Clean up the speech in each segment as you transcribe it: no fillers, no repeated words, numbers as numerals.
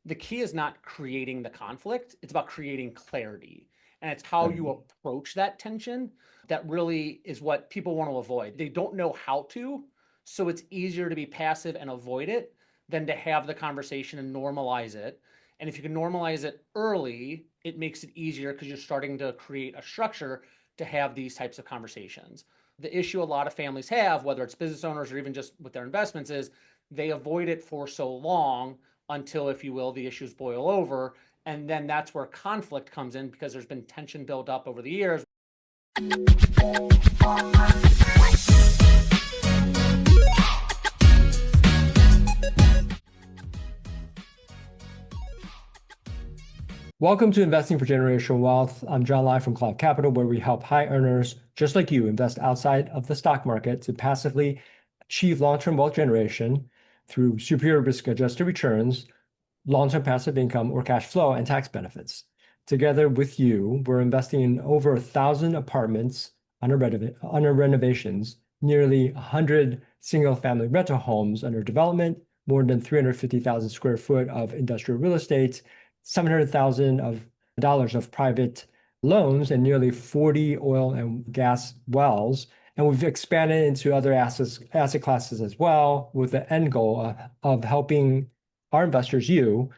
The key is not creating the conflict, it's about creating clarity. And it's how you approach that tension that really is what people want to avoid. They don't know how to, so it's easier to be passive and avoid it than to have the conversation and normalize it. And if you can normalize it early, it makes it easier because you're starting to create a structure to have these types of conversations. The issue a lot of families have, whether it's business owners or even just with their investments, is they avoid it for so long until, if you will, the issues boil over. And then that's where conflict comes in because there's been tension built up over the years. Welcome to Investing for Generational Wealth. I'm John Lai from Cloud Capital, where we help high earners just like you invest outside of the stock market to passively achieve long-term wealth generation through superior risk-adjusted returns, long-term passive income or cash flow, and tax benefits. Together with you, we're investing in over 1,000 apartments under renovations, nearly 100 single-family rental homes under development, more than 350,000 square foot of industrial real estate, $700,000 of private loans, and nearly 40 oil and gas wells. And we've expanded into other asset classes as well, with the end goal of helping our investors, you,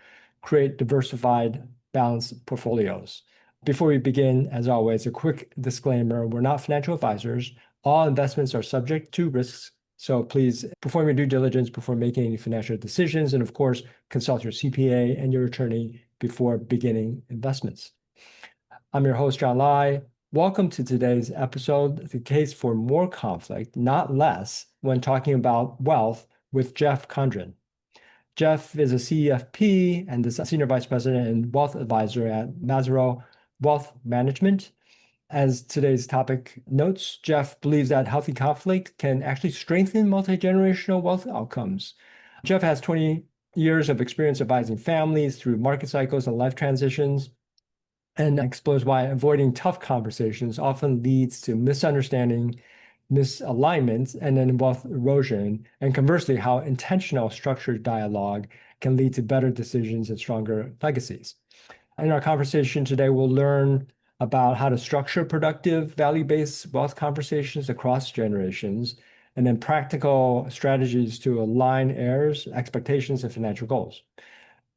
create diversified, balanced portfolios. Before we begin, as always, a quick disclaimer: we're not financial advisors. All investments are subject to risks. So please perform your due diligence before making any financial decisions. And of course, consult your CPA and your attorney before beginning investments. I'm your host, John Lai. Welcome to today's episode, The Case for More Conflict, Not Less, when talking about wealth with Jeff Condren. Jeff is a CFP and the Senior Vice President and Wealth Advisor at Mesirow Wealth Management. As today's topic notes, Jeff believes that healthy conflict can actually strengthen multi-generational wealth outcomes. Jeff has 20 years of experience advising families through market cycles and life transitions, and explores why avoiding tough conversations often leads to misunderstanding, misalignment, and then wealth erosion, and conversely, how intentional structured dialogue can lead to better decisions and stronger legacies. In our conversation today, we'll learn about how to structure productive, value-based wealth conversations across generations, and then practical strategies to align heirs, expectations, and financial goals.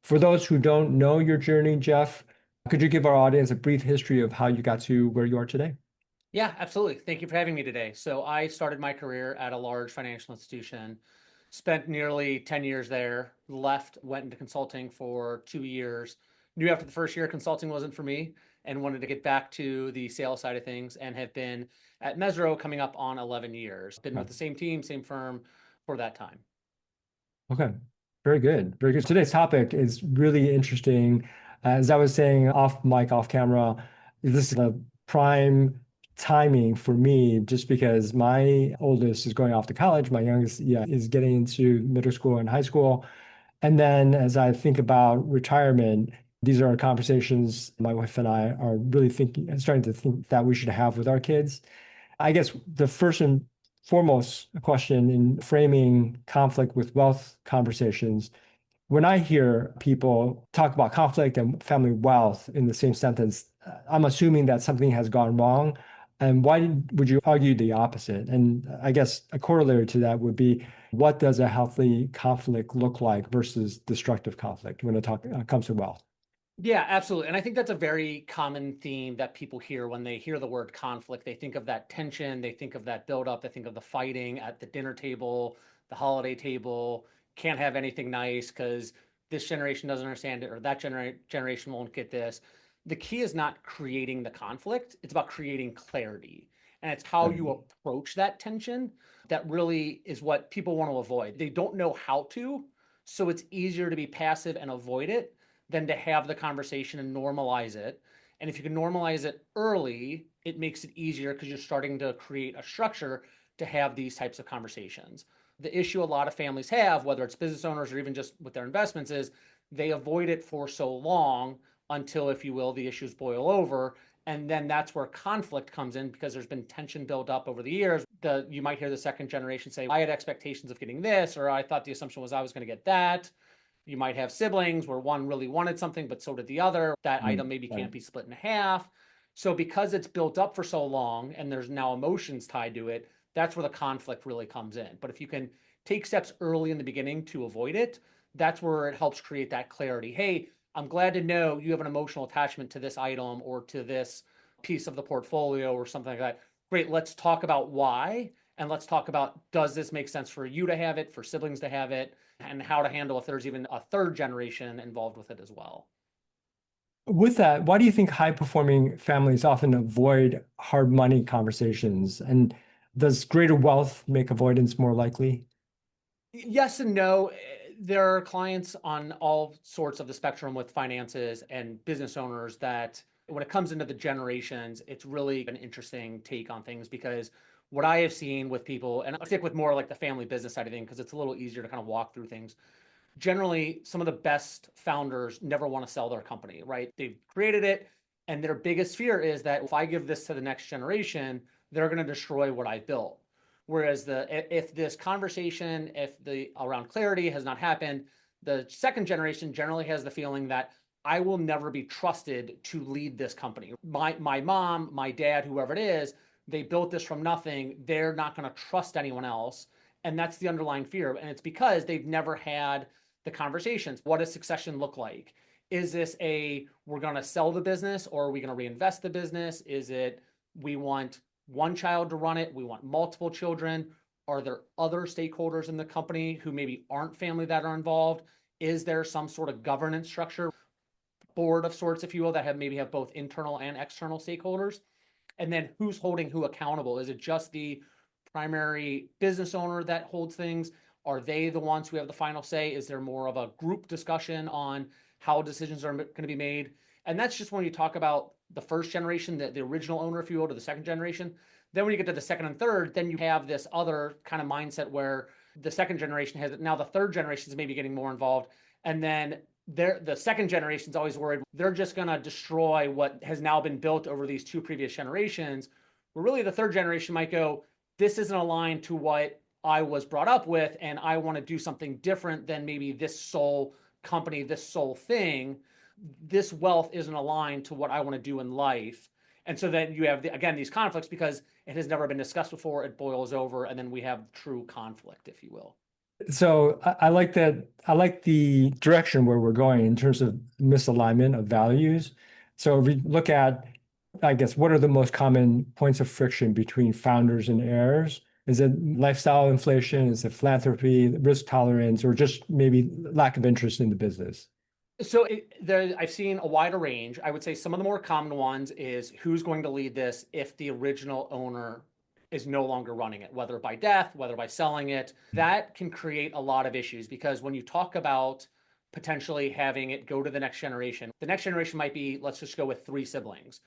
For those who don't know your journey, Jeff, could you give our audience a brief history of how you got to where you are today? Yeah, absolutely. Thank you for having me today. So I started my career at a large financial institution, spent nearly 10 years there, left, went into consulting for 2 years, knew after the first year consulting wasn't for me, and wanted to get back to the sales side of things, and have been at Mesirow coming up on 11 years. Been with the same team, same firm for that time. Okay, very good. Very good. Today's topic is really interesting. As I was saying off mic, off camera, this is a prime timing for me just because my oldest is going off to college. My youngest, is getting into middle school and high school. And then as I think about retirement, these are conversations my wife and I are really starting to think that we should have with our kids. I guess the first and foremost question in framing conflict with wealth conversations, when I hear people talk about conflict and family wealth in the same sentence, I'm assuming that something has gone wrong. And why would you argue the opposite? And I guess a corollary to that would be, what does a healthy conflict look like versus destructive conflict when it comes to wealth? Yeah, absolutely. And I think that's a very common theme that people hear when they hear the word conflict. They think of that tension, they think of that buildup, they think of the fighting at the dinner table, the holiday table, can't have anything nice because this generation doesn't understand it, or that generation won't get this. The key is not creating the conflict, it's about creating clarity. And it's how you approach that tension that really is what people want to avoid. They don't know how to, so it's easier to be passive and avoid it than to have the conversation and normalize it. And if you can normalize it early, it makes it easier because you're starting to create a structure to have these types of conversations. The issue a lot of families have, whether it's business owners or even just with their investments, is they avoid it for so long until, if you will, the issues boil over. And then that's where conflict comes in because there's been tension built up over the years. You might hear the second generation say, I had expectations of getting this, or I thought the assumption was I was going to get that. You might have siblings where one really wanted something, but so did the other. That Right, item maybe right. can't be split in half. So because it's built up for so long and there's now emotions tied to it, that's where the conflict really comes in. But if you can take steps early in the beginning to avoid it, that's where it helps create that clarity. Hey, I'm glad to know you have an emotional attachment to this item or to this piece of the portfolio or something like that. Great, let's talk about why. And let's talk about, does this make sense for you to have it, for siblings to have it, and how to handle if there's even a third generation involved with it as well. With that, why do you think high-performing families often avoid hard money conversations? And does greater wealth make avoidance more likely? Yes and no. There are clients on all sorts of the spectrum with finances and business owners that when it comes into the generations, it's really an interesting take on things because what I have seen with people, and I'll stick with more like the family business side of things because it's a little easier to kind of walk through things. Generally, some of the best founders never want to sell their company, right? They've created it, and their biggest fear is that if I give this to the next generation, they're going to destroy what I built. Whereas if this conversation, if the around clarity has not happened, the second generation generally has the feeling that I will never be trusted to lead this company. My mom, my dad, whoever it is, they built this from nothing. They're not going to trust anyone else. And that's the underlying fear. And it's because they've never had the conversations. What does succession look like? Is this we're going to sell the business or are we going to reinvest the business? Is it we want one child to run it? We want multiple children? Are there other stakeholders in the company who maybe aren't family that are involved? Is there some sort of governance structure, board of sorts, if you will, that have both internal and external stakeholders? And then who's holding who accountable? Is it just the primary business owner that holds things? Are they the ones who have the final say? Is there more of a group discussion on how decisions are going to be made? And that's just when you talk about the first generation, the original owner, if you will, to the second generation. Then when you get to the second and third, then you have this other kind of mindset where the second generation has it. Now the third generation is maybe getting more involved. And then the second generation is always worried they're just going to destroy what has now been built over these two previous generations. Where really the third generation might go, this isn't aligned to what I was brought up with, and I want to do something different than maybe this sole company, this sole thing. This wealth isn't aligned to what I want to do in life. And so then you have, again, these conflicts because it has never been discussed before, it boils over, and then we have true conflict, if you will. So I like that. I like the direction where we're going in terms of misalignment of values. So if we look at, I guess, what are the most common points of friction between founders and heirs? Is it lifestyle inflation? Is it philanthropy, risk tolerance, or just maybe lack of interest in the business? So I've seen a wider range. I would say some of the more common ones is who's going to lead this if the original owner is no longer running it, whether by death, whether by selling it. That can create a lot of issues because when you talk about potentially having it go to the next generation might be, let's just go with three siblings.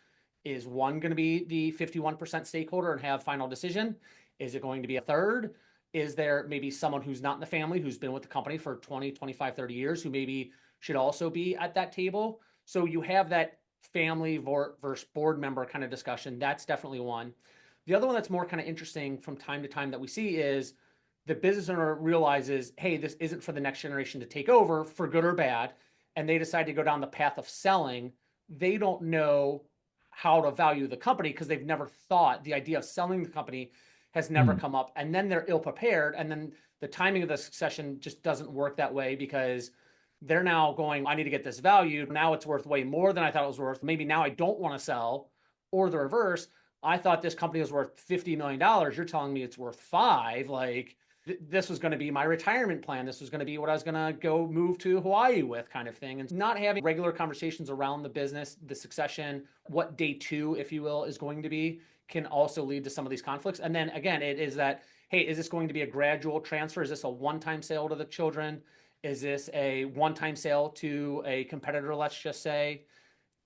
Is one going to be the 51% stakeholder and have final decision? Is it going to be a third? Is there maybe someone who's not in the family who's been with the company for 20, 25, 30 years who maybe should also be at that table? So you have that family versus board member kind of discussion. That's definitely one. The other one that's more kind of interesting from time to time that we see is the business owner realizes, hey, this isn't for the next generation to take over for good or bad. And they decide to go down the path of selling. They don't know how to value the company because they've never thought the idea of selling the company has never Hmm. come up. And then they're ill prepared. And then the timing of the succession just doesn't work that way because they're now going, I need to get this valued. Now it's worth way more than I thought it was worth. Maybe now I don't want to sell, or the reverse. I thought this company was worth $50 million. You're telling me it's worth five. Like this was going to be my retirement plan. This was going to be what I was going to go move to Hawaii with, kind of thing. And not having regular conversations around the business, the succession, what day two, if you will, is going to be, can also lead to some of these conflicts. And then again, it is that, hey, is this going to be a gradual transfer? Is this a one-time sale to the children? Is this a one-time sale to a competitor, let's just say?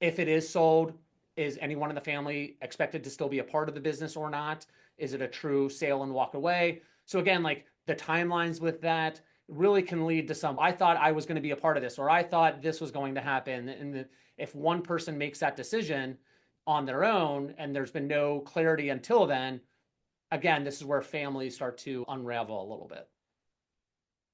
If it is sold, is anyone in the family expected to still be a part of the business or not? Is it a true sale and walk away? So again, like the timelines with that really can lead to some, I thought I was going to be a part of this, or I thought this was going to happen. And if one person makes that decision on their own and there's been no clarity until then, again, this is where families start to unravel a little bit.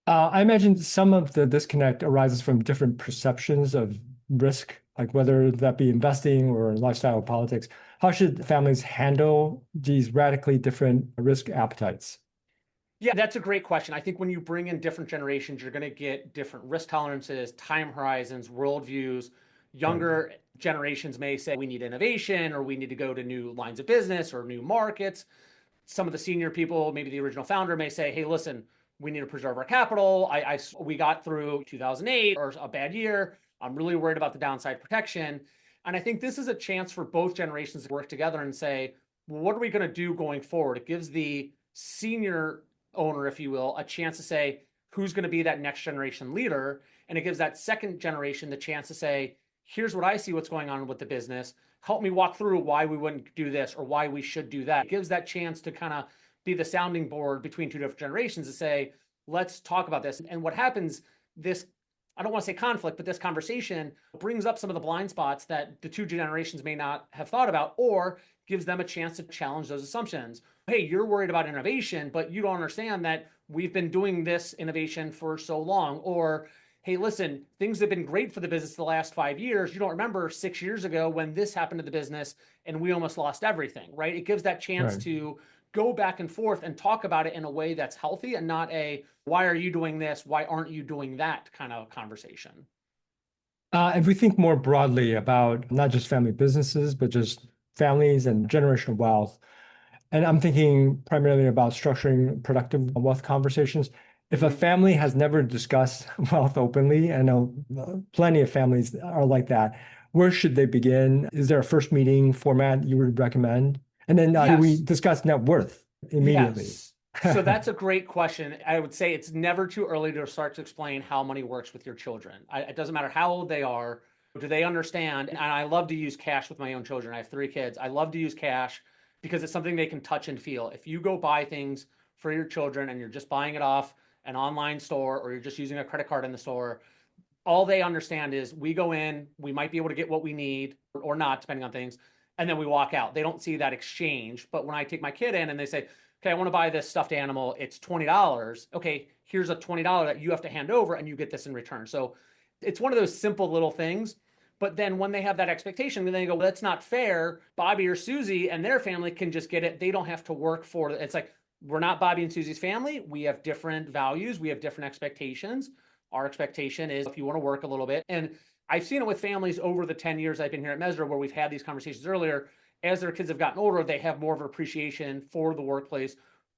I imagine some of the disconnect arises from different perceptions of risk, like whether that be investing or lifestyle politics. How should families handle these radically different risk appetites? Yeah, that's a great question. I think when you bring in different generations, you're going to get different risk tolerances, time horizons, worldviews. Right. Younger generations may say we need innovation or we need to go to new lines of business or new markets. Some of the senior people, maybe the original founder, may say, hey, listen, we need to preserve our capital. We got through 2008 or a bad year. I'm really worried about the downside protection. And I think this is a chance for both generations to work together and say, well, what are we going to do going forward? It gives the senior owner, if you will, a chance to say who's going to be that next generation leader. And it gives that second generation the chance to say, here's what I see what's going on with the business. Help me walk through why we wouldn't do this or why we should do that. It gives that chance to kind of be the sounding board between two different generations to say, let's talk about this. And what happens, this, I don't want to say conflict, but this conversation brings up some of the blind spots that the two generations may not have thought about, or gives them a chance to challenge those assumptions. Hey, you're worried about innovation, but you don't understand that we've been doing this innovation for so long. Or, hey, listen, things have been great for the business the last 5 years. You don't remember 6 years ago when this happened to the business and we almost lost everything, right? It gives that chance Right. to go back and forth and talk about it in a way that's healthy and not a, why are you doing this? Why aren't you doing that kind of conversation? If we think more broadly about not just family businesses, but just families and generational wealth, and I'm thinking primarily about structuring productive wealth conversations. If a Mm-hmm. family has never discussed wealth openly, I know plenty of families are like that, where should they begin? Is there a first meeting format you would recommend? And then do we Yes. discuss net worth immediately? Yes. So that's a great question. I would say it's never too early to start to explain how money works with your children. It doesn't matter how old they are. Do they understand? And I love to use cash with my own children. I have 3 kids. I love to use cash because it's something they can touch and feel. If you go buy things for your children and you're just buying it off an online store or you're just using a credit card in the store, all they understand is we go in, we might be able to get what we need or not, depending on things, and then we walk out. They don't see that exchange. But when I take my kid in and they say, okay, I want to buy this stuffed animal, it's $20. Okay, here's a $20 that you have to hand over and you get this in return. So it's one of those simple little things. But then when they have that expectation, then they go, well, that's not fair. Bobby or Susie and their family can just get it. They don't have to work for it. It's like, we're not Bobby and Susie's family. We have different values. We have different expectations. Our expectation is if you want to work a little bit. And I've seen it with families over the 10 years I've been here at Mesirow where we've had these conversations earlier. As their kids have gotten older, they have more of an appreciation for the workplace,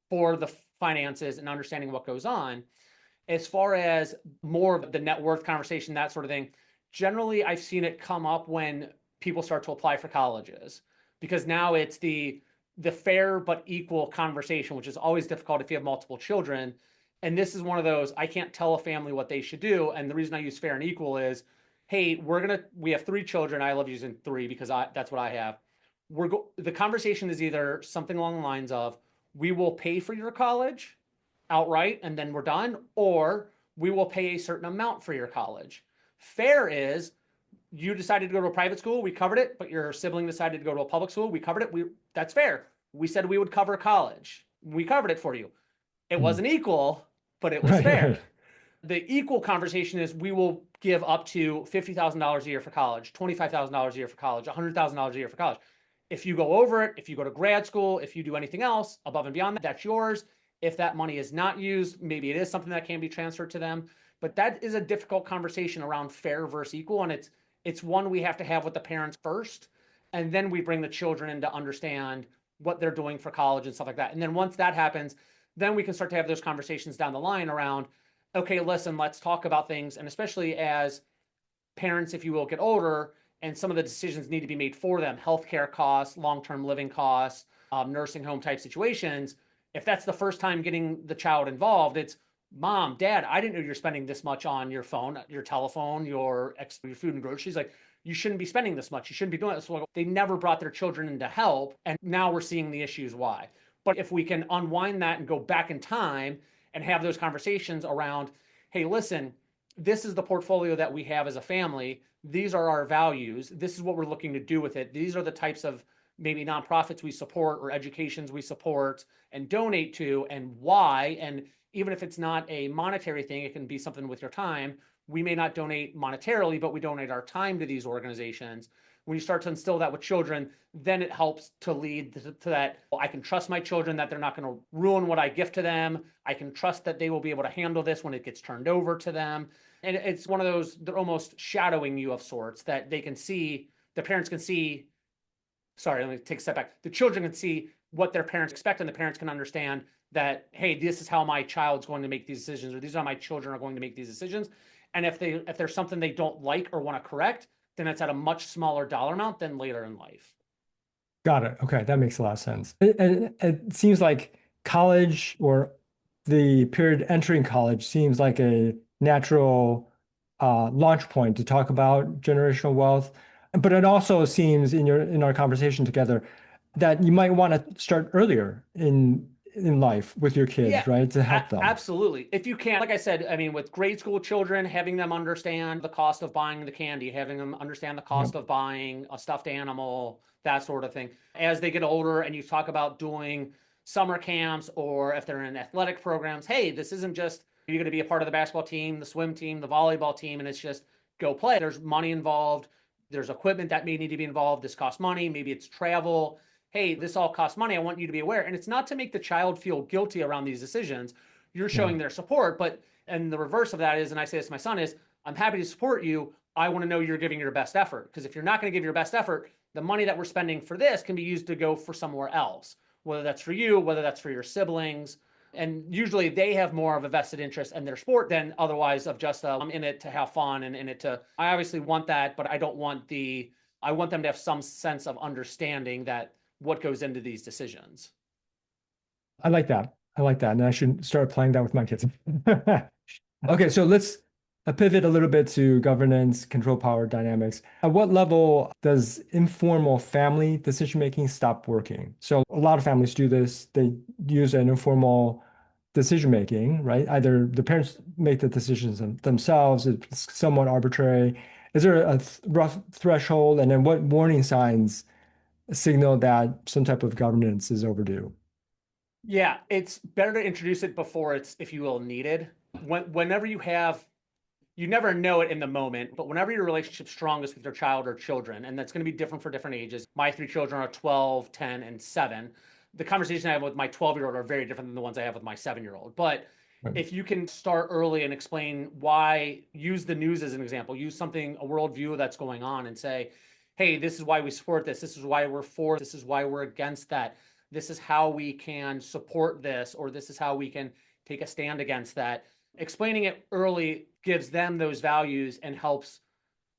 for the finances, and understanding what goes on. As far as more of the net worth conversation, that sort of thing, generally I've seen it come up when people start to apply for colleges because now it's the fair but equal conversation, which is always difficult if you have multiple children. And this is one of those, I can't tell a family what they should do. And the reason I use fair and equal is, hey, we have 3 children. I love using three because that's what I have. The conversation is either something along the lines of, we will pay for your college outright and then we're done, or we will pay a certain amount for your college. Fair is, you decided to go to a private school, we covered it, but your sibling decided to go to a public school, we covered it. That's fair. We said we would cover college. We covered it for you. It Hmm. wasn't equal, but it was Right, right. fair. The equal conversation is we will give up to $50,000 a year for college, $25,000 a year for college, $100,000 a year for college. If you go over it, if you go to grad school, if you do anything else above and beyond that, that's yours. If that money is not used, maybe it is something that can be transferred to them. But that is a difficult conversation around fair versus equal. And it's one we have to have with the parents first. And then we bring the children in to understand what they're doing for college and stuff like that. And then once that happens, then we can start to have those conversations down the line around, okay, listen, let's talk about things. And especially as parents, if you will, get older and some of the decisions need to be made for them, healthcare costs, long-term living costs, nursing home type situations. If that's the first time getting the child involved, it's mom, dad, I didn't know you're spending this much on your phone, your telephone, your food and groceries. Like, you shouldn't be spending this much. You shouldn't be doing this. So they never brought their children in to help. And now we're seeing the issues why. But if we can unwind that and go back in time and have those conversations around, hey, listen, this is the portfolio that we have as a family. These are our values. This is what we're looking to do with it. These are the types of maybe nonprofits we support or educations we support and donate to and why. And even if it's not a monetary thing, it can be something with your time. We may not donate monetarily, but we donate our time to these organizations. When you start to instill that with children, then it helps to lead to that. Well, I can trust my children that they're not going to ruin what I gift to them. I can trust that they will be able to handle this when it gets turned over to them. And it's one of those, they're almost shadowing you of sorts that they can see, the parents can see. Sorry, let me take a step back. The children can see what their parents expect, and the parents can understand that, hey, this is how my child's going to make these decisions, or these are how my children are going to make these decisions. And if there's something they don't like or want to correct, then it's at a much smaller dollar amount than later in life. Got it. Okay, that makes a lot of sense. It seems like college or the period entering college seems like a natural launch point to talk about generational wealth. But it also seems in our conversation together that you might want to start earlier in life with your kids, Yeah, right? To help them. absolutely. If you can, like I said, I mean, with grade school children, having them understand the cost of buying the candy, having them understand the Yep. cost of buying a stuffed animal, that sort of thing. As they get older and you talk about doing summer camps, or if they're in athletic programs, hey, this isn't just you're going to be a part of the basketball team, the swim team, the volleyball team, and it's just go play. There's money involved. There's equipment that may need to be involved. This costs money. Maybe it's travel. Hey, this all costs money. I want you to be aware. And it's not to make the child feel guilty around these decisions. You're Yeah. showing their support. But, and the reverse of that is, and I say this to my son, is I'm happy to support you. I want to know you're giving your best effort. Because if you're not going to give your best effort, the money that we're spending for this can be used to go for somewhere else, whether that's for you, whether that's for your siblings. And usually they have more of a vested interest in their sport than otherwise of just, I'm in it to have fun and in it to, I obviously want that, but I don't want I want them to have some sense of understanding that what goes into these decisions. I like that. I like that. And I should start playing that with my kids. Okay, so let's pivot a little bit to governance, control power dynamics. At what level does informal family decision making stop working? So a lot of families do this. They use an informal decision making, right? Either the parents make the decisions themselves, it's somewhat arbitrary. Is there a rough threshold? And then what warning signs signal that some type of governance is overdue? Yeah, it's better to introduce it before it's, if you will, needed. Whenever you have, you never know it in the moment, but whenever your relationship's strongest with your child or children, and that's going to be different for different ages. My three children are 12, 10, and 7. The conversation I have with my 12-year-old are very different than the ones I have with my 7-year-old. But Right. if you can start early and explain why, use the news as an example, use something, a worldview that's going on, and say, hey, this is why we support this. This is why we're for this is why we're against that. This is how we can support this, or this is how we can take a stand against that. Explaining it early gives them those values and helps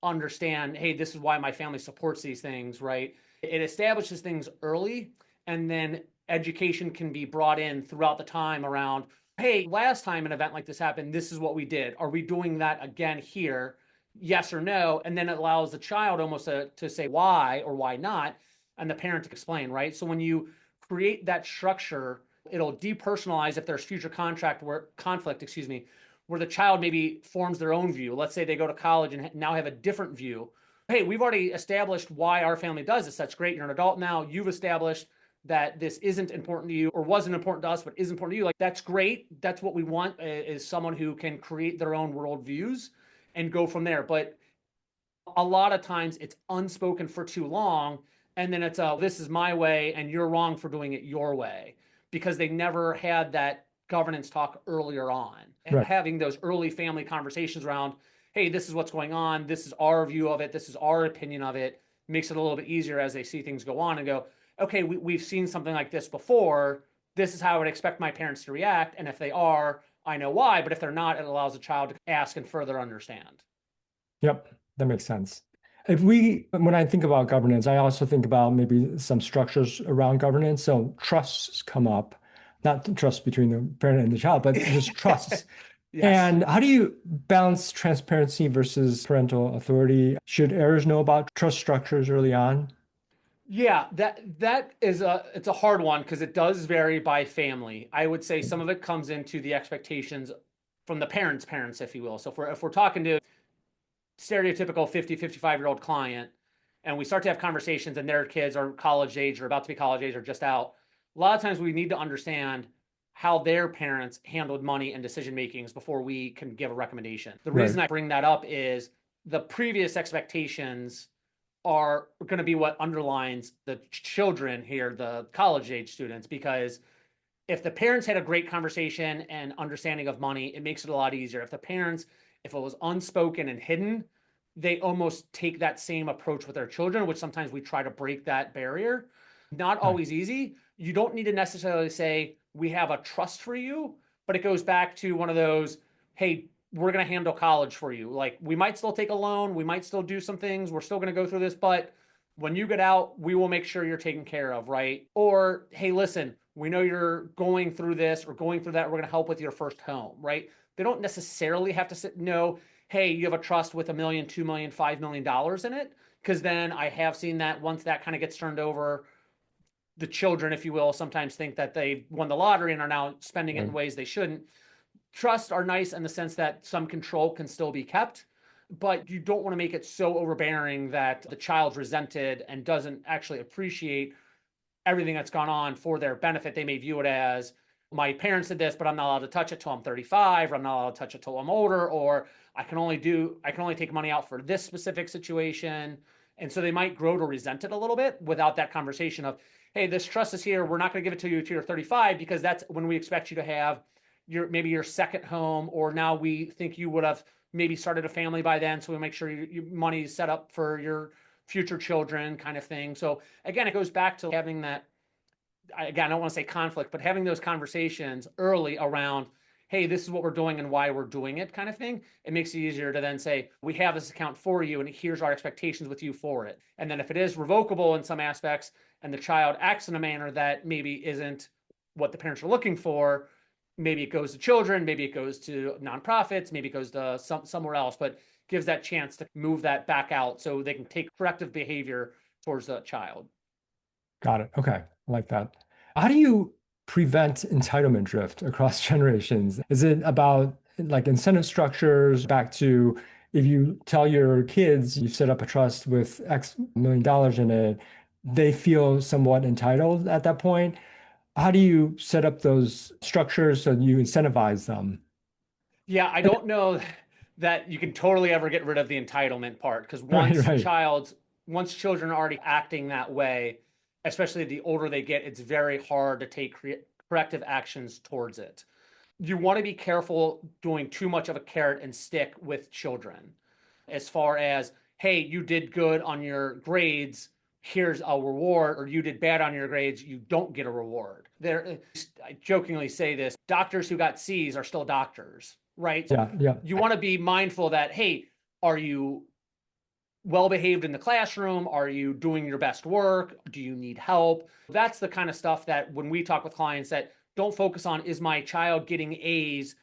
understand, hey, this is why my family supports these things, right? It establishes things early, and then education can be brought in throughout the time around, hey, last time an event like this happened, this is what we did. Are we doing that again here? Yes or no? And then it allows the child almost to say why or why not, and the parent to explain, right? So when you create that structure, it'll depersonalize if there's future contract where conflict, excuse me, where the child maybe forms their own view. Let's say they go to college and now have a different view. Hey, we've already established why our family does this. That's great. You're an adult now. You've established that this isn't important to you, or wasn't important to us, but is important to you. Like, that's great. That's what we want, is someone who can create their own worldviews and go from there. But a lot of times it's unspoken for too long, and then it's a, this is my way and you're wrong for doing it your way, because they never had that governance talk earlier on. Right. Having those early family conversations around, hey, this is what's going on, this is our view of it, this is our opinion of it, makes it a little bit easier as they see things go on and go, okay, we've seen something like this before, this is how I would expect my parents to react, and if they are, I know why, but if they're not, it allows the child to ask and further understand. Yep, that makes sense. When I think about governance, I also think about maybe some structures around governance. So trusts come up, not the trust between the parent and the child, but just trusts. Yes. And how do you balance transparency versus parental authority? Should heirs know about trust structures early on? Yeah, that is it's a hard one because it does vary by family. I would say some of it comes into the expectations from the parents, if you will. So if we're talking to stereotypical 50, 55-year-old client, and we start to have conversations and their kids are college age or about to be college age or just out, a lot of times we need to understand how their parents handled money and decision makings before we can give a recommendation. The Right. reason I bring that up is the previous expectations are going to be what underlines the children here, the college age students, because if the parents had a great conversation and understanding of money, it makes it a lot easier. If the parents, if it was unspoken and hidden, they almost take that same approach with their children, which sometimes we try to break that barrier. Not Okay. always easy. You don't need to necessarily say, we have a trust for you, but it goes back to one of those, hey, we're going to handle college for you. Like, we might still take a loan, we might still do some things, we're still going to go through this, but when you get out, we will make sure you're taken care of, right? Or, hey, listen, we know you're going through this or going through that. We're going to help with your first home, right? They don't necessarily have to know, hey, you have a trust with $1 million, $2 million, $5 million in it. Because then I have seen that once that kind of gets turned over, the children, if you will, sometimes think that they won the lottery and are now spending it in Right. ways they shouldn't. Trusts are nice in the sense that some control can still be kept, but you don't want to make it so overbearing that the child's resented and doesn't actually appreciate everything that's gone on for their benefit. They may view it as, my parents did this, but I'm not allowed to touch it till I'm 35, or I'm not allowed to touch it till I'm older, or I can only take money out for this specific situation. And so they might grow to resent it a little bit without that conversation of, hey, this trust is here. We're not going to give it to you till you're 35 because that's when we expect you to have maybe your second home, or now we think you would have maybe started a family by then. So we make sure your money is set up for your future children, kind of thing. So again, it goes back to having that, again, I don't want to say conflict, but having those conversations early around, hey, this is what we're doing and why we're doing it, kind of thing. It makes it easier to then say, we have this account for you and here's our expectations with you for it. And then if it is revocable in some aspects and the child acts in a manner that maybe isn't what the parents are looking for, maybe it goes to children, maybe it goes to nonprofits, maybe it goes to somewhere else, but gives that chance to move that back out so they can take corrective behavior towards the child. Got it. Okay. I like that. How do you prevent entitlement drift across generations? Is it about like incentive structures back to if you tell your kids you've set up a trust with X million dollars in it, they feel somewhat entitled at that point? How do you set up those structures so you incentivize them? Yeah, I don't know that you can totally ever get rid of the entitlement part, because Right, right. once children are already acting that way, especially the older they get, it's very hard to take corrective actions towards it. You want to be careful doing too much of a carrot and stick with children, as far as, hey, you did good on your grades, here's a reward, or you did bad on your grades, you don't get a reward. I jokingly say this, doctors who got C's are still doctors, right? So Yeah, yeah, you want to be mindful that, hey, are you well behaved in the classroom? Are you doing your best work? Do you need help? That's the kind of stuff that when we talk with clients, that don't focus on, is my child getting A's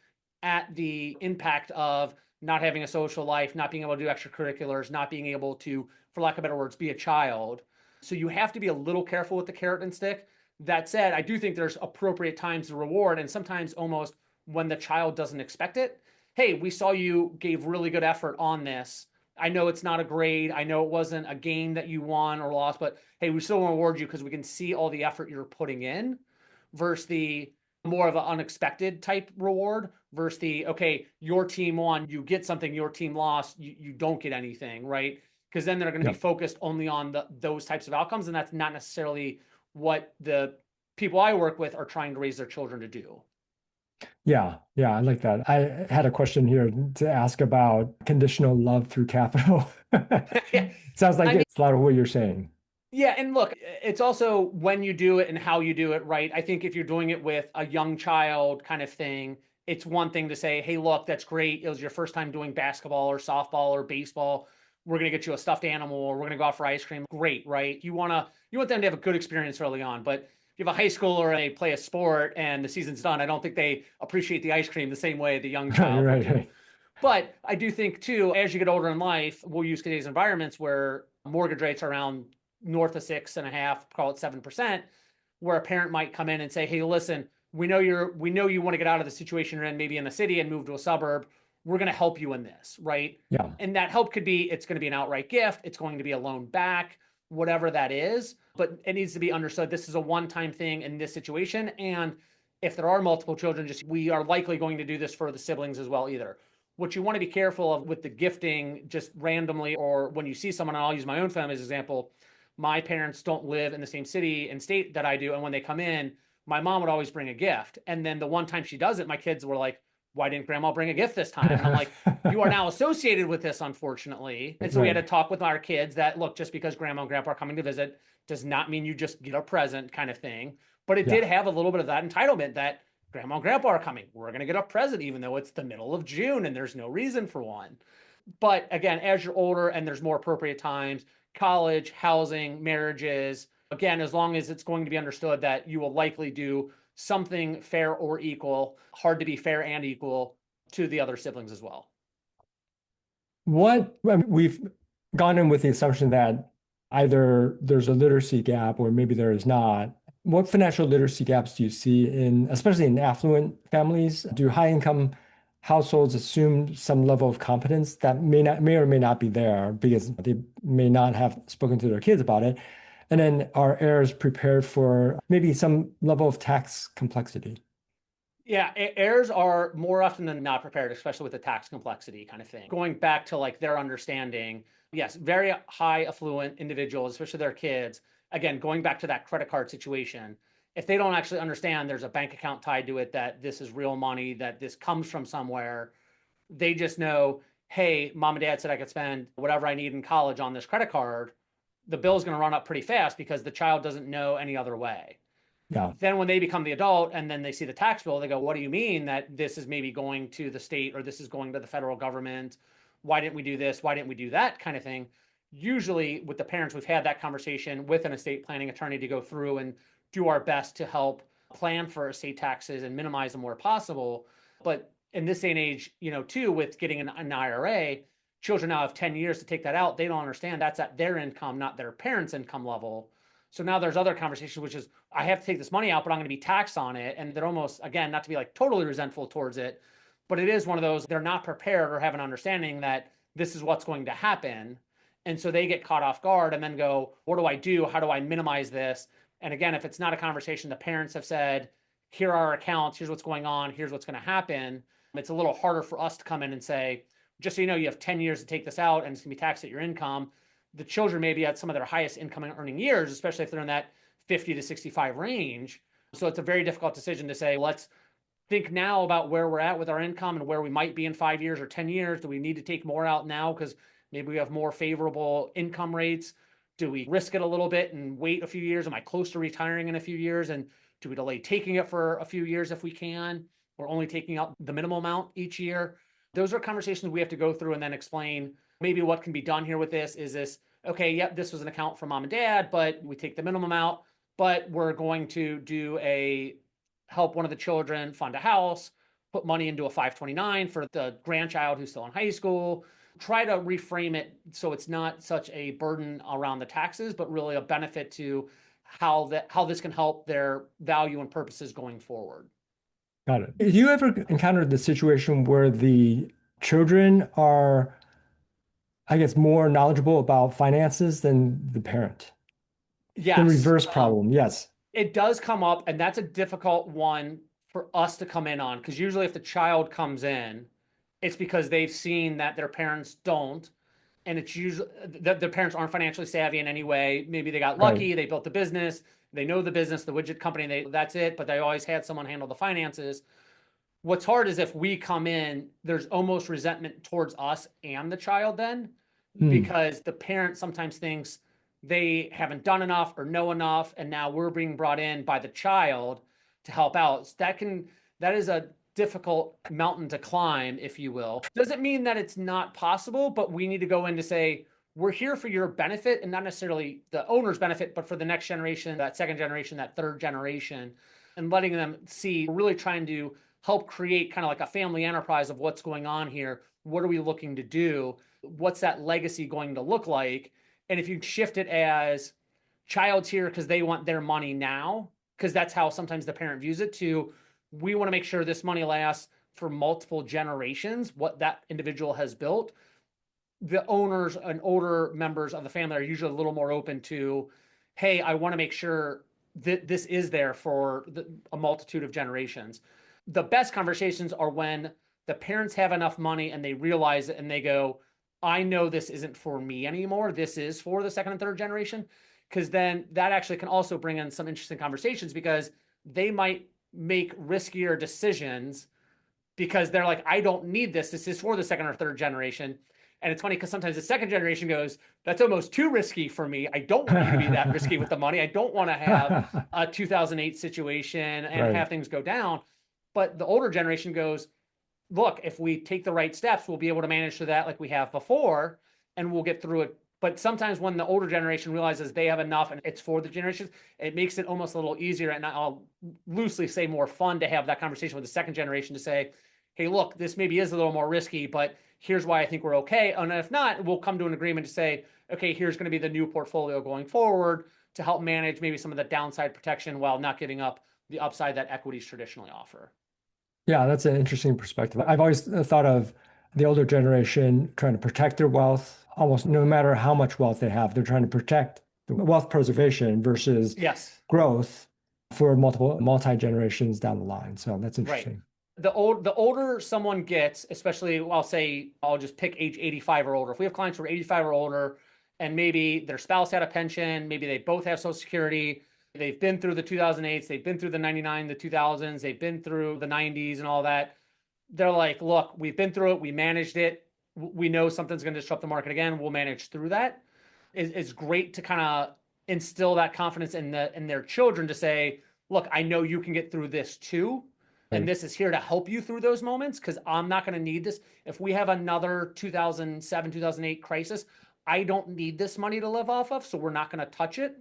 at the impact of not having a social life, not being able to do extracurriculars, not being able to, for lack of better words, be a child. So you have to be a little careful with the carrot and stick. That said, I do think there's appropriate times to reward, and sometimes almost when the child doesn't expect it. Hey, we saw you gave really good effort on this. I know it's not a grade. I know it wasn't a game that you won or lost, but hey, we still want to reward you because we can see all the effort you're putting in, versus the more of an unexpected type reward, versus the, okay, your team won, you get something, your team lost, you don't get anything, right? Because then they're going to yeah. be focused only on those types of outcomes. And that's not necessarily what the people I work with are trying to raise their children to do. Yeah, yeah, I like that. I had a question here to ask about conditional love through capital. Yeah. Sounds like I mean, it's a lot of what you're saying. yeah, and look, it's also when you do it and how you do it, right? I think if you're doing it with a young child kind of thing, it's one thing to say, hey, look, that's great. It was your first time doing basketball or softball or baseball. We're going to get you a stuffed animal, or we're going to go out for ice cream. Great, right? You want them to have a good experience early on. But if you have a high schooler and they play a sport and the season's done, I don't think they appreciate the ice cream the same way the young Right, child would right, do. right. But I do think too, as you get older in life, we'll use today's environments where mortgage rates are around north of 6.5, call it 7%, where a parent might come in and say, hey, listen, we know you want to get out of the situation you're in, maybe in the city, and move to a suburb. We're going to help you in this, right? Yeah, And that help could be, it's going to be an outright gift, it's going to be a loan back, whatever that is. But it needs to be understood this is a one-time thing in this situation. And If there are multiple children, just we are likely going to do this for the siblings as well either. What you want to be careful of with the gifting just randomly, or when you see someone, and I'll use my own family as an example. My parents don't live in the same city and state that I do. And when they come in, my mom would always bring a gift. And then the one time she does it, my kids were like, why didn't grandma bring a gift this time? And I'm like, you are now associated with this, unfortunately. And so we had Right. to talk with our kids that, look, just because grandma and grandpa are coming to visit does not mean you just get a present kind of thing. But it did Yeah. have a little bit of that entitlement that grandma and grandpa are coming. We're going to get a present, even though it's the middle of June and there's no reason for one. But again, as you're older and there's more appropriate times, college, housing, marriages, again, as long as it's going to be understood that you will likely do something fair or equal, hard to be fair and equal to the other siblings as well. I mean, we've gone in with the assumption that either there's a literacy gap or maybe there is not. What financial literacy gaps do you see in, especially in affluent families? Do high income households assume some level of competence that may or may not be there because they may not have spoken to their kids about it? And then are heirs prepared for maybe some level of tax complexity? Yeah, heirs are more often than not prepared, especially with the tax complexity kind of thing. Going back to like their understanding, yes, very high affluent individuals, especially their kids. Again, going back to that credit card situation, if they don't actually understand there's a bank account tied to it, that this is real money, that this comes from somewhere, they just know, hey, mom and dad said I could spend whatever I need in college on this credit card. The bill's going to run up pretty fast because the child doesn't know any other way. Yeah, Then when they become the adult and then they see the tax bill, they go, what do you mean that this is maybe going to the state or this is going to the federal government? Why didn't we do this? Why didn't we do that kind of thing? Usually with the parents, we've had that conversation with an estate planning attorney to go through and do our best to help plan for estate taxes and minimize them where possible. But in this day and age, too, with getting an IRA, children now have 10 years to take that out. They don't understand that's at their income, not their parents' income level. So now there's other conversations, which is I have to take this money out, but I'm going to be taxed on it. And they're almost, again, not to be like totally resentful towards it, but it is one of those, they're not prepared or have an understanding that this is what's going to happen. And so they get caught off guard and then go, what do I do? How do I minimize this? And again, if it's not a conversation, the parents have said, here are our accounts, here's what's going on, here's what's going to happen. It's a little harder for us to come in and say, just so you know, you have 10 years to take this out and it's going to be taxed at your income. The children may be at some of their highest income earning years, especially if they're in that 50 to 65 range. So it's a very difficult decision to say, let's think now about where we're at with our income and where we might be in 5 years or 10 years. Do we need to take more out now because maybe we have more favorable income rates? Do we risk it a little bit and wait a few years? Am I close to retiring in a few years? And do we delay taking it for a few years if we can? Or only taking out the minimal amount each year? Those are conversations we have to go through and then explain maybe what can be done here with this. Is this, okay, yep, this was an account for mom and dad, but we take the minimum out, but we're going to do a help one of the children fund a house, put money into a 529 for the grandchild who's still in high school. Try to reframe it so it's not such a burden around the taxes, but really a benefit to how this can help their value and purposes going forward. got it. Have you ever encountered the situation where the children are, I guess, more knowledgeable about finances than the parent? The Yes, reverse problem, yes. it does come up, and that's a difficult one for us to come in on because usually if the child comes in, it's because they've seen that their parents don't, and it's usually that their parents aren't financially savvy in any way. Maybe they got Right. lucky, they built the business, they know the business, the widget company, that's it, but they always had someone handle the finances. What's hard is if we come in, there's almost resentment towards us and the child then, Hmm. because the parent sometimes thinks they haven't done enough or know enough, and now we're being brought in by the child to help out. So that is a difficult mountain to climb, if you will. Doesn't mean that it's not possible, but we need to go in to say, we're here for your benefit and not necessarily the owner's benefit, but for the next generation, that second generation, that third generation, and letting them see, we're really trying to help create kind of like a family enterprise of what's going on here. What are we looking to do? What's that legacy going to look like? And if you shift it as child's here because they want their money now, because that's how sometimes the parent views it, to we want to make sure this money lasts for multiple generations, what that individual has built. The owners and older members of the family are usually a little more open to, hey, I want to make sure this is there for a multitude of generations. The best conversations are when the parents have enough money and they realize it and they go, I know this isn't for me anymore. This is for the second and third generation. Because then that actually can also bring in some interesting conversations because they might make riskier decisions because they're like, I don't need this. This is for the second or third generation. And it's funny because sometimes the second generation goes, that's almost too risky for me. I don't want you to be that risky with the money. I don't want to have a 2008 situation and Right. have things go down. But the older generation goes, look, if we take the right steps, we'll be able to manage through that like we have before, and we'll get through it. But sometimes when the older generation realizes they have enough and it's for the generations, it makes it almost a little easier. And I'll loosely say more fun to have that conversation with the second generation to say, hey, look, this maybe is a little more risky, but here's why I think we're okay. And if not, we'll come to an agreement to say, okay, here's going to be the new portfolio going forward to help manage maybe some of the downside protection while not giving up the upside that equities traditionally offer. Yeah, that's an interesting perspective. I've always thought of the older generation trying to protect their wealth, almost no matter how much wealth they have, they're trying to protect the wealth preservation versus Yes. growth for multi generations down the line. So that's Right. interesting. The older someone gets, especially I'll say I'll just pick age 85 or older. If we have clients who are 85 or older and maybe their spouse had a pension, maybe they both have Social Security, they've been through the 2008s, they've been through the 99, the 2000s, they've been through the 90s and all that. They're like, look, we've been through it, we managed it. We know something's going to disrupt the market again. We'll manage through that. It's great to kind of instill that confidence in their children to say, look, I know you can get through this too. And Right. this is here to help you through those moments because I'm not going to need this. If we have another 2007, 2008 crisis, I don't need this money to live off of. So we're not going to touch it.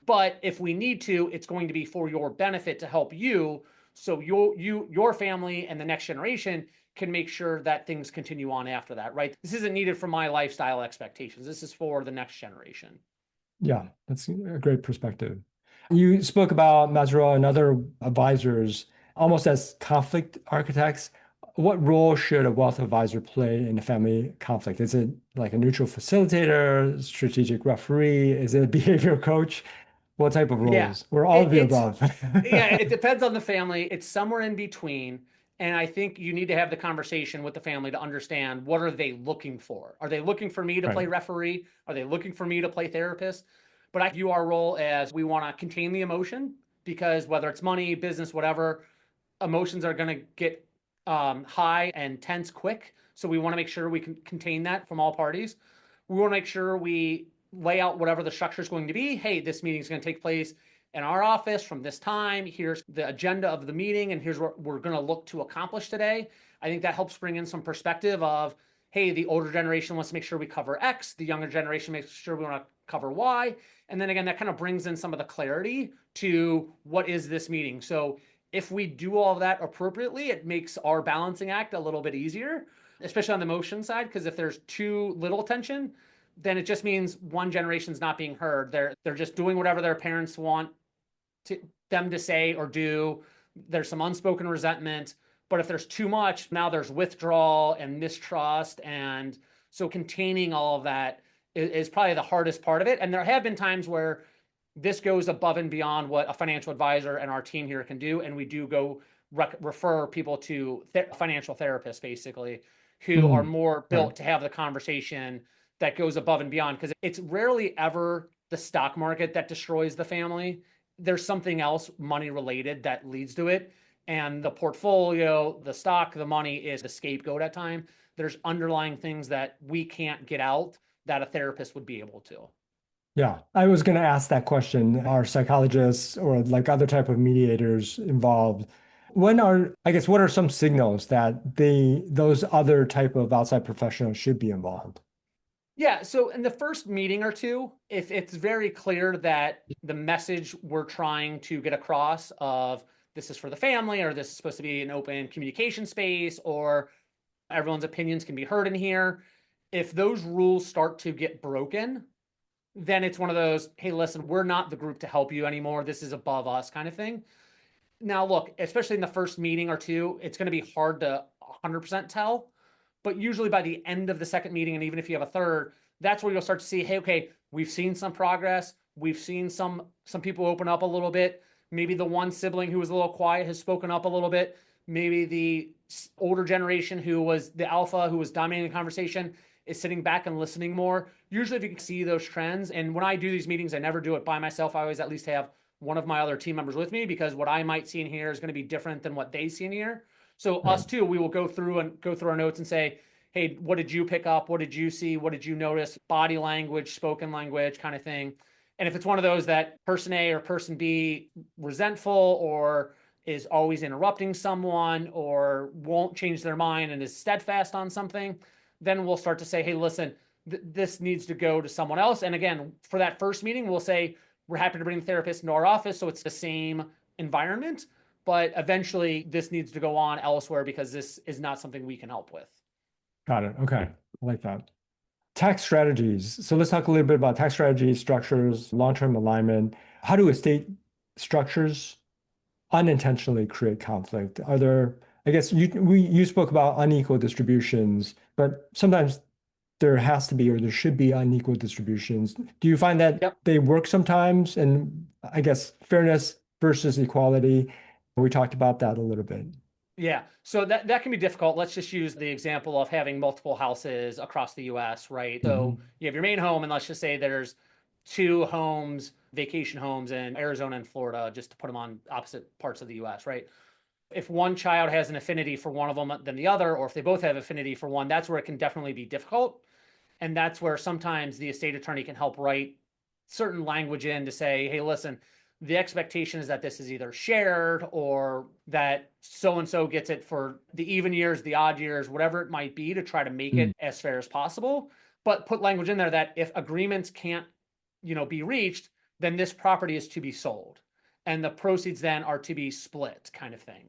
But if we need to, it's going to be for your benefit to help you. So your family and the next generation can make sure that things continue on after that, right? This isn't needed for my lifestyle expectations. This is for the next generation. Yeah, that's a great perspective. You spoke about Mesirow and other advisors almost as conflict architects. What role should a wealth advisor play in a family conflict? Is it like a neutral facilitator, strategic referee? Is it a behavior coach? What type of Yeah, roles? Or all of the it's above? yeah, it depends on the family. It's somewhere in between. And I think you need to have the conversation with the family to understand what are they looking for? Are they looking for me to Right. play referee? Are they looking for me to play therapist? But I view our role as we want to contain the emotion because whether it's money, business, whatever, emotions are going to get high and tense quick. So we want to make sure we can contain that from all parties. We want to make sure we lay out whatever the structure is going to be. Hey, this meeting is going to take place in our office from this time. Here's the agenda of the meeting, and here's what we're going to look to accomplish today. I think that helps bring in some perspective of, hey, the older generation wants to make sure we cover X, the younger generation makes sure we want to cover Y. And then again, that kind of brings in some of the clarity to what is this meeting. So if we do all of that appropriately, it makes our balancing act a little bit easier, especially on the motion side, because if there's too little tension, then it just means one generation's not being heard. They're just doing whatever their parents want them to say or do. There's some unspoken resentment. But if there's too much, now there's withdrawal and mistrust. And so containing all of that is probably the hardest part of it. And there have been times where this goes above and beyond what a financial advisor and our team here can do. And we do go refer people to financial therapists, basically, who are Mm, more right. built to have the conversation that goes above and beyond. Because it's rarely ever the stock market that destroys the family. There's something else money related that leads to it. And the portfolio, the stock, the money is the scapegoat at time. There's underlying things that we can't get out that a therapist would be able to. Yeah, I was going to ask that question. Are psychologists or like other type of mediators involved? I guess, what are some signals that those other type of outside professionals should be involved? Yeah, so in the first meeting or two, if it's very clear that the message we're trying to get across of this is for the family, or this is supposed to be an open communication space, or everyone's opinions can be heard in here, if those rules start to get broken, then it's one of those, hey, listen, we're not the group to help you anymore. This is above us kind of thing. Now, look, especially in the first meeting or two, it's going to be hard to 100% tell. But usually by the end of the second meeting, and even if you have a third, that's where you'll start to see, hey, okay, we've seen some progress. We've seen some people open up a little bit. Maybe the one sibling who was a little quiet has spoken up a little bit. Maybe the older generation who was the alpha, who was dominating the conversation, is sitting back and listening more. Usually, if you can see those trends, and when I do these meetings, I never do it by myself. I always at least have one of my other team members with me, because what I might see in here is going to be different than what they see in here. So Right. us too, we will go through our notes and say, hey, what did you pick up? What did you see? What did you notice? Body language, spoken language, kind of thing. And if it's one of those that person A or person B resentful, or is always interrupting someone, or won't change their mind and is steadfast on something, then we'll start to say, hey, listen, this needs to go to someone else. And again, for that first meeting, we'll say, we're happy to bring the therapist into our office, so it's the same environment. But eventually, this needs to go on elsewhere, because this is not something we can help with. Got it. Okay. I like that. Tax strategies. So let's talk a little bit about tax strategies, structures, long-term alignment. How do estate structures unintentionally create conflict? Are there, I guess you spoke about unequal distributions, but sometimes there has to be or there should be unequal distributions. Do you find that Yep. they work sometimes? And I guess fairness versus equality. We talked about that a little bit. Yeah, so that can be difficult. Let's just use the example of having multiple houses across the US, right? So Mhm. you have your main home, and let's just say there's two homes, vacation homes in Arizona and Florida, just to put them on opposite parts of the US, right? If one child has an affinity for one of them than the other, or if they both have affinity for one, that's where it can definitely be difficult. And that's where sometimes the estate attorney can help write certain language in to say, hey, listen, the expectation is that this is either shared, or that so and so gets it for the even years, the odd years, whatever it might be, to try to make Mm. it as fair as possible. But put language in there that if agreements can't, be reached, then this property is to be sold, and the proceeds then are to be split, kind of thing.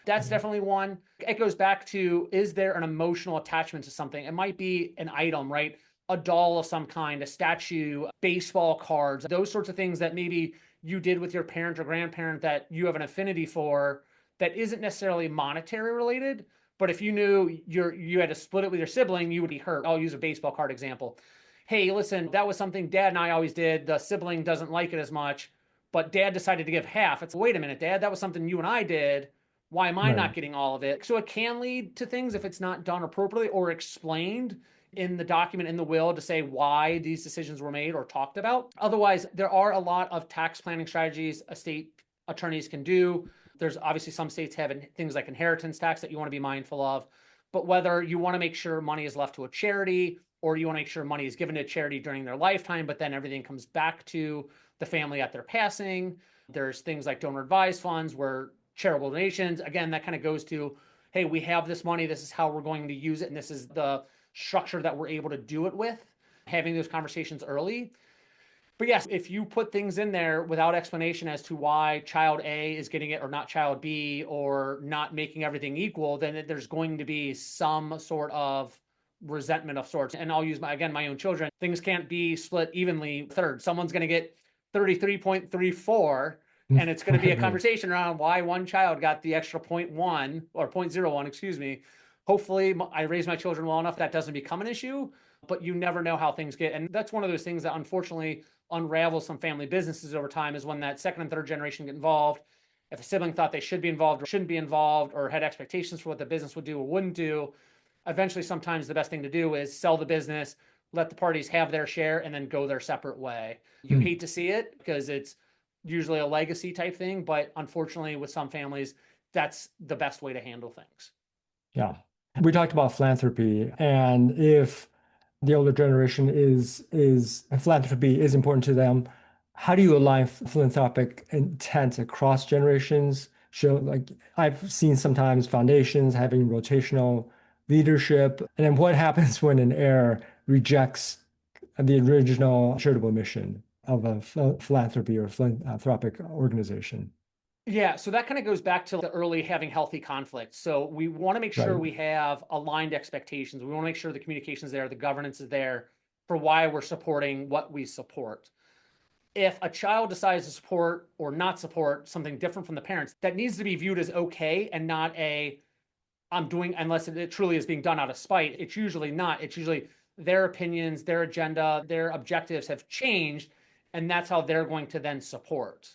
That's Right. definitely one. It goes back to, is there an emotional attachment to something? It might be an item, right? A doll of some kind, a statue, baseball cards, those sorts of things that maybe you did with your parent or grandparent that you have an affinity for, that isn't necessarily monetary related. But if you knew you had to split it with your sibling, you would be hurt. I'll use a baseball card example. Hey, listen, that was something dad and I always did. The sibling doesn't like it as much, but dad decided to give half. It's, wait a minute, dad, that was something you and I did. Why am I not Right. getting all of it? So it can lead to things if it's not done appropriately or explained in the document, in the will, to say why these decisions were made or talked about. Otherwise, there are a lot of tax planning strategies estate attorneys can do. There's obviously some states have things like inheritance tax that you want to be mindful of. But whether you want to make sure money is left to a charity, or you want to make sure money is given to a charity during their lifetime, but then everything comes back to the family at their passing. There's things like donor advised funds, where charitable donations, again, that kind of goes to, hey, we have this money, this is how we're going to use it, and this is the structure that we're able to do it with. Having those conversations early. But yes, if you put things in there without explanation as to why child A is getting it or not child B, or not making everything equal, then there's going to be some sort of resentment of sorts. And I'll use my own children. Things can't be split evenly third. Someone's going to get 33.34, and it's going to be a Right. conversation around why one child got the extra point 0.1 or 0.01, excuse me. Hopefully I raise my children well enough that doesn't become an issue, but you never know how things get. And that's one of those things that unfortunately unravel some family businesses over time, is when that second and third generation get involved. If a sibling thought they should be involved or shouldn't be involved, or had expectations for what the business would do or wouldn't do, eventually sometimes the best thing to do is sell the business, let the parties have their share, and then go their separate way. You Mm. hate to see it, because it's usually a legacy type thing, but unfortunately with some families, that's the best way to handle things. Yeah. We talked about philanthropy, and if the older generation is philanthropy is important to them, how do you align philanthropic intent across generations? Show like I've seen sometimes foundations having rotational leadership, and then what happens when an heir rejects the original charitable mission of a philanthropy or philanthropic organization? Yeah, so that kind of goes back to the early having healthy conflict. So we want to make sure Right. we have aligned expectations. We want to make sure the communication is there, the governance is there for why we're supporting what we support. If a child decides to support or not support something different from the parents, that needs to be viewed as okay, and not a, I'm doing, unless it truly is being done out of spite. It's usually not. It's usually their opinions, their agenda, their objectives have changed, and that's how they're going to then support.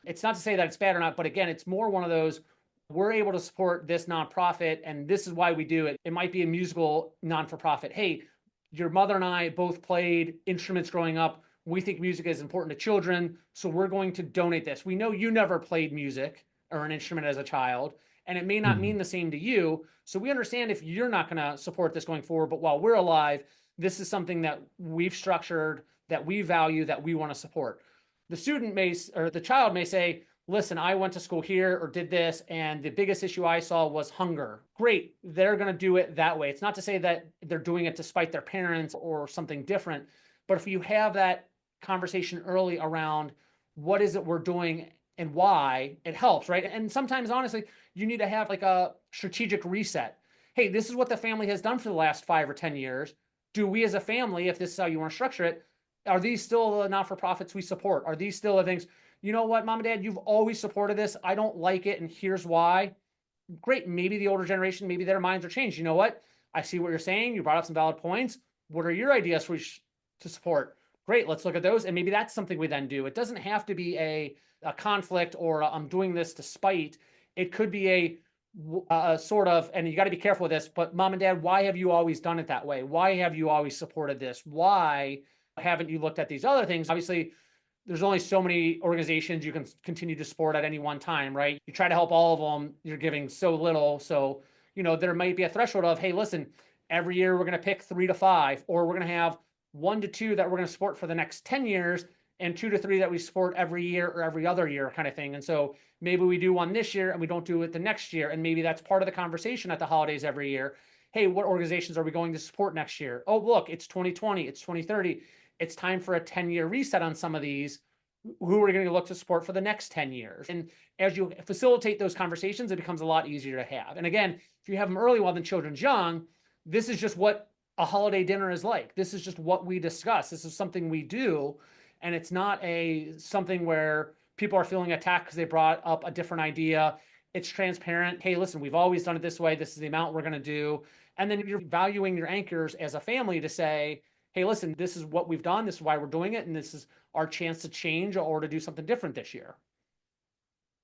It's not to say that it's bad or not, but again, it's more one of those, we're able to support this nonprofit and this is why we do it. It might be a musical non-for-profit. Hey, your mother and I both played instruments growing up. We think music is important to children, so we're going to donate this. We know you never played music or an instrument as a child, and it may not mean the same to you. So we understand if you're not going to support this going forward, but while we're alive, this is something that we've structured, that we value, that we want to support. The student may, or the child may say, listen, I went to school here or did this, and the biggest issue I saw was hunger. Great, they're going to do it that way. It's not to say that they're doing it to spite their parents or something different, but if you have that conversation early around what is it we're doing and why, it helps, right? And sometimes, honestly, you need to have like a strategic reset. Hey, this is what the family has done for the last 5 or 10 years. Do we as a family, if this is how you want to structure it, are these still the not-for-profits we support? Are these still the things, you know what, mom and dad, you've always supported this. I don't like it, and here's why. Great. Maybe the older generation, maybe their minds are changed. You know what? I see what you're saying. You brought up some valid points. What are your ideas to support? Great. Let's look at those. And maybe that's something we then do. It doesn't have to be a conflict or I'm doing this to spite. It could be a sort of, and you got to be careful with this, but mom and dad, why have you always done it that way? Why have you always supported this? Why haven't you looked at these other things? Obviously, there's only so many organizations you can continue to support at any one time, right? You try to help all of them, you're giving so little. So, there might be a threshold of, hey, listen, every year we're going to pick 3 to 5, or we're going to have 1 to 2 that we're going to support for the next 10 years, and 2 to 3 that we support every year or every other year kind of thing. And so maybe we do one this year and we don't do it the next year. And maybe that's part of the conversation at the holidays every year. Hey, what organizations are we going to support next year? Oh, look, it's 2020, it's 2030. It's time for a 10-year reset on some of these. Who are going to look to support for the next 10 years? And as you facilitate those conversations, it becomes a lot easier to have. And again, if you have them early while the children's young, this is just what a holiday dinner is like. This is just what we discuss. This is something we do. And it's not something where people are feeling attacked because they brought up a different idea. It's transparent. Hey, listen, we've always done it this way. This is the amount we're going to do. And then you're valuing your anchors as a family to say, hey, listen, this is what we've done. This is why we're doing it. And this is our chance to change or to do something different this year.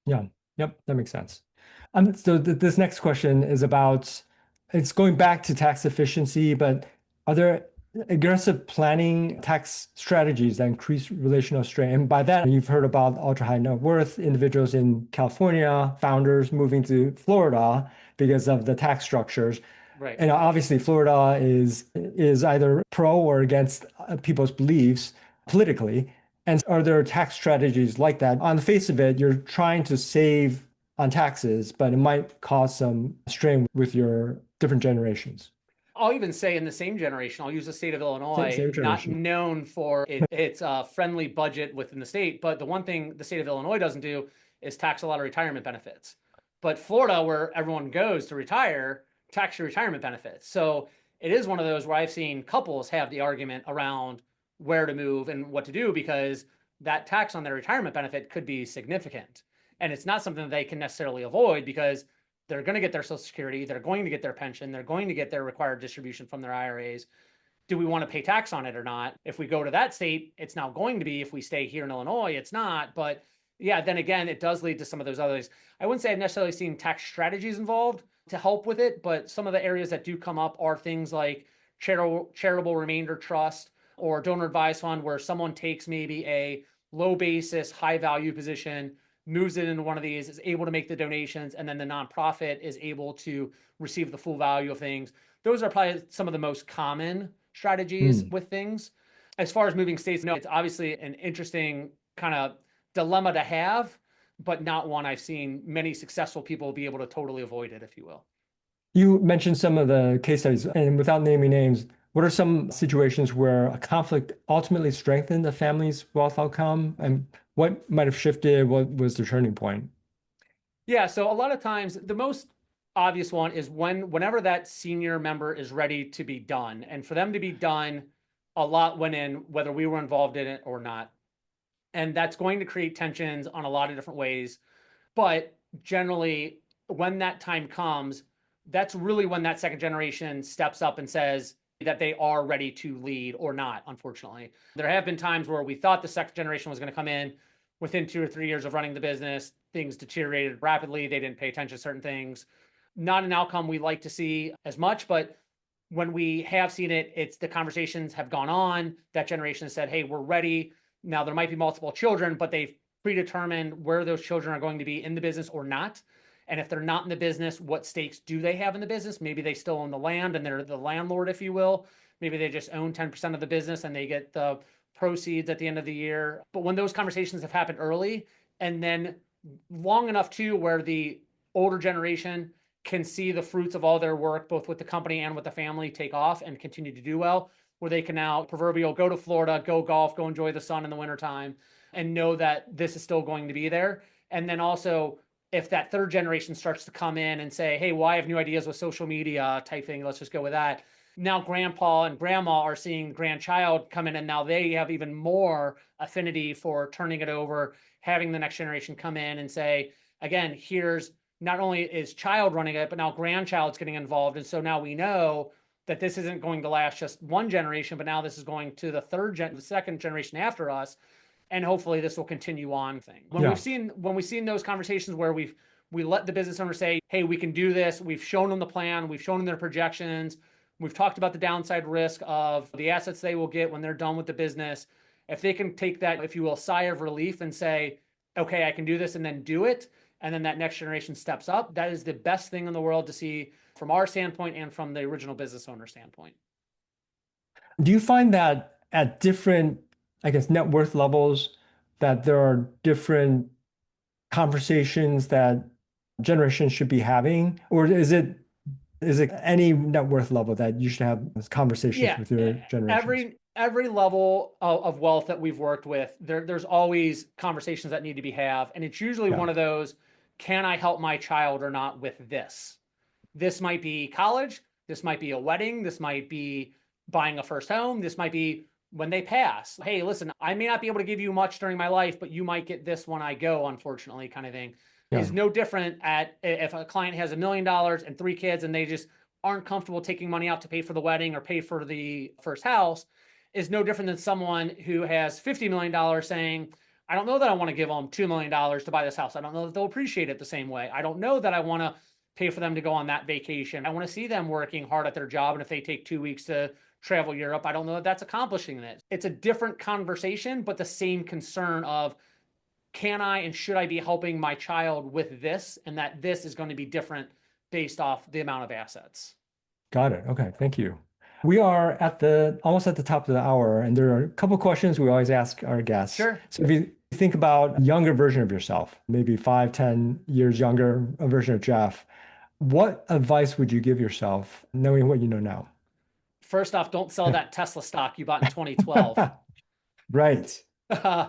Yeah. Yep. That makes sense. So this next question is about, it's going back to tax efficiency, but are there aggressive planning tax strategies that increase relational strain? And by that, you've heard about ultra high net worth individuals in California, founders moving to Florida because of the tax structures. Right. And obviously, Florida is either pro or against people's beliefs politically. And are there tax strategies like that? On the face of it, you're trying to save on taxes, but it might cause some strain with your different generations. I'll even say in the same generation, I'll use the state of Illinois, Same not generation. known for its friendly budget within the state. But the one thing the state of Illinois doesn't do is tax a lot of retirement benefits. But Florida, where everyone goes to retire, tax your retirement benefits. So it is one of those where I've seen couples have the argument around where to move and what to do because that tax on their retirement benefit could be significant. And it's not something that they can necessarily avoid because they're going to get their Social Security, they're going to get their pension, they're going to get their required distribution from their IRAs. Do we want to pay tax on it or not? If we go to that state, it's now going to be. If we stay here in Illinois, it's not. But yeah, then again, it does lead to some of those others. I wouldn't say I've necessarily seen tax strategies involved to help with it, but some of the areas that do come up are things like charitable remainder trust or donor advised fund, where someone takes maybe a low basis, high value position, moves it into one of these, is able to make the donations, and then the nonprofit is able to receive the full value of things. Those are probably some of the most common strategies with things. As far as moving states, no, it's obviously an interesting kind of dilemma to have, but not one I've seen many successful people be able to totally avoid it, if you will. You mentioned some of the case studies, and without naming names, what are some situations where a conflict ultimately strengthened the family's wealth outcome, and what might have shifted? What was the turning point? Yeah, so a lot of times the most obvious one is whenever that senior member is ready to be done. And for them to be done, a lot went in, whether we were involved in it or not. And that's going to create tensions on a lot of different ways. But generally, when that time comes, that's really when that second generation steps up and says, that they are ready to lead or not, unfortunately. There have been times where we thought the second generation was going to come in within 2 or 3 years of running the business. Things deteriorated rapidly. They didn't pay attention to certain things. Not an outcome we like to see as much, but when we have seen it, it's the conversations have gone on. That generation has said, hey, we're ready. Now, there might be multiple children, but they've predetermined where those children are going to be in the business or not. And if they're not in the business, what stakes do they have in the business? Maybe they still own the land and they're the landlord, if you will. Maybe they just own 10% of the business and they get the proceeds at the end of the year. But when those conversations have happened early and then long enough too, where the older generation can see the fruits of all their work, both with the company and with the family, take off and continue to do well, where they can now proverbial go to Florida, go golf, go enjoy the sun in the wintertime, and know that this is still going to be there. And then also, if that third generation starts to come in and say, hey, well, I have new ideas with social media type thing, let's just go with that. Now grandpa and grandma are seeing the grandchild come in and now they have even more affinity for turning it over, having the next generation come in and say, again, here's not only is child running it, but now grandchild's getting involved. And so now we know that this isn't going to last just one generation, but now this is going to the second generation after us. And hopefully this will continue on thing. When Yeah. we've seen those conversations where we let the business owner say, hey, we can do this. We've shown them the plan. We've shown them their projections. We've talked about the downside risk of the assets they will get when they're done with the business. If they can take that, if you will, sigh of relief and say, okay, I can do this and then do it. And then that next generation steps up. That is the best thing in the world to see from our standpoint and from the original business owner standpoint. Do you find that at different, I guess, net worth levels, that there are different conversations that generations should be having? Or is it any net worth level that you should have conversations Yeah, with your generations? every level of wealth that we've worked with, there's always conversations that need to be have, and it's usually Yeah. one of those, can I help my child or not with this? This might be college, this might be a wedding, this might be buying a first home, this might be when they pass. Hey, listen, I may not be able to give you much during my life, but you might get this when I go, unfortunately, kind of thing. Yeah. Is no different at if a client has $1 million and 3 kids and they just aren't comfortable taking money out to pay for the wedding or pay for the first house, is no different than someone who has $50 million saying, I don't know that I want to give them $2 million to buy this house. I don't know that they'll appreciate it the same way. I don't know that I want to pay for them to go on that vacation. I want to see them working hard at their job. And if they take 2 weeks to travel Europe, I don't know that that's accomplishing it. It's a different conversation, but the same concern of, can I and should I be helping my child with this? And that this is going to be different based off the amount of assets. Got it. Okay, thank you. We are at the almost at the top of the hour, and there are a couple questions we always ask our guests. Sure. So if you think about a younger version of yourself, maybe 5, 10 years younger, a version of Jeff, what advice would you give yourself knowing what you know now? First off, don't sell that Tesla stock you bought in 2012. Right.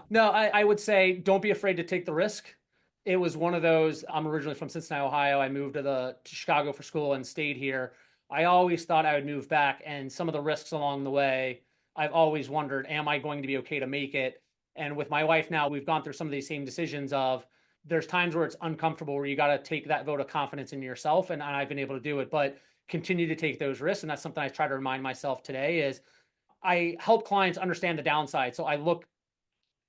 No, I would say don't be afraid to take the risk. It was one of those, I'm originally from Cincinnati, Ohio. I moved to Chicago for school and stayed here. I always thought I would move back, and some of the risks along the way, I've always wondered, am I going to be okay to make it? And with my wife now, we've gone through some of these same decisions of there's times where it's uncomfortable, where you got to take that vote of confidence in yourself, and I've been able to do it, but continue to take those risks. And that's something I try to remind myself today is I help clients understand the downside. So I look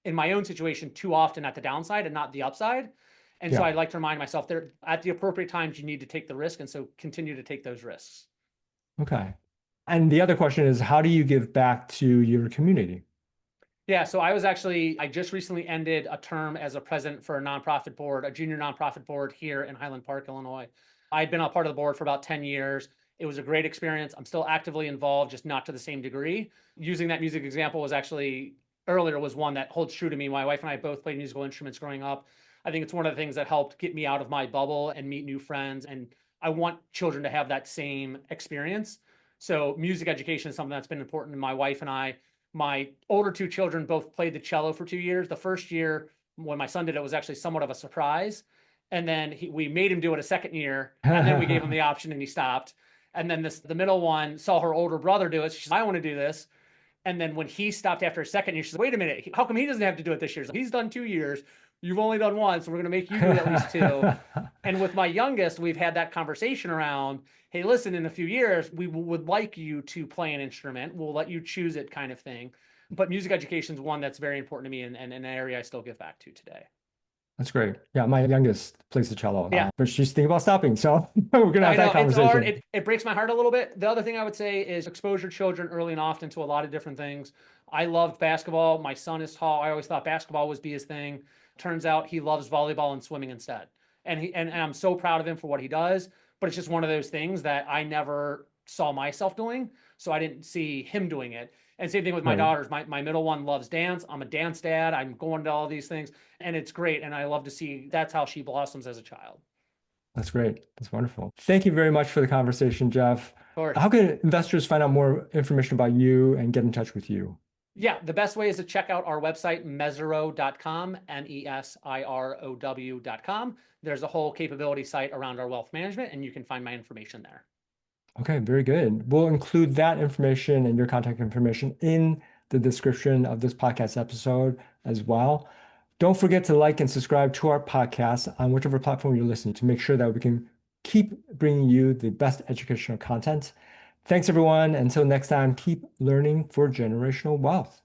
in my own situation too often at the downside and not the upside. And so Yeah. I like to remind myself there at the appropriate times, you need to take the risk. And so continue to take those risks. Okay. And the other question is, how do you give back to your community? Yeah. So I just recently ended a term as a president for a nonprofit board, a junior nonprofit board here in Highland Park, Illinois. I'd been a part of the board for about 10 years. It was a great experience. I'm still actively involved, just not to the same degree. Using that music example was actually earlier was one that holds true to me. My wife and I both played musical instruments growing up. I think it's one of the things that helped get me out of my bubble and meet new friends. And I want children to have that same experience. So music education is something that's been important to my wife and I. My older 2 children both played the cello for 2 years. The first year when my son did it was actually somewhat of a surprise. And then we made him do it a second year. And then we gave him the option and he stopped. And then the middle one saw her older brother do it. She said, I want to do this. And then when he stopped after a second year, she said, wait a minute, how come he doesn't have to do it this year? So he's done 2 years. You've only done one, so we're going to make you do at least two. And with my youngest, we've had that conversation around, hey, listen, in a few years, we would like you to play an instrument. We'll let you choose it, kind of thing. But music education is one that's very important to me, and an area I still give back to today. That's great. Yeah, my youngest plays the cello, Yeah, but she's thinking about stopping. So we're gonna have I that know it's hard. conversation. It breaks my heart a little bit. The other thing I would say is exposure children early and often to a lot of different things. I loved basketball. My son is tall. I always thought basketball was be his thing. Turns out he loves volleyball and swimming instead. And I'm so proud of him for what he does. But it's just one of those things that I never saw myself doing. So I didn't see him doing it. And same thing with my Right. daughters. My middle one loves dance. I'm a dance dad. I'm going to all these things. And it's great. And I love to see that's how she blossoms as a child. That's great. That's wonderful. Thank you very much for the conversation, Jeff. Of course. How can investors find out more information about you and get in touch with you? Yeah, the best way is to check out our website, mesirow.com, mesirow.com. There's a whole capability site around our wealth management, and you can find my information there. Okay, very good. We'll include that information and your contact information in the description of this podcast episode as well. Don't forget to like and subscribe to our podcast on whichever platform you're listening to make sure that we can keep bringing you the best educational content. Thanks, everyone. Until next time, keep learning for generational wealth.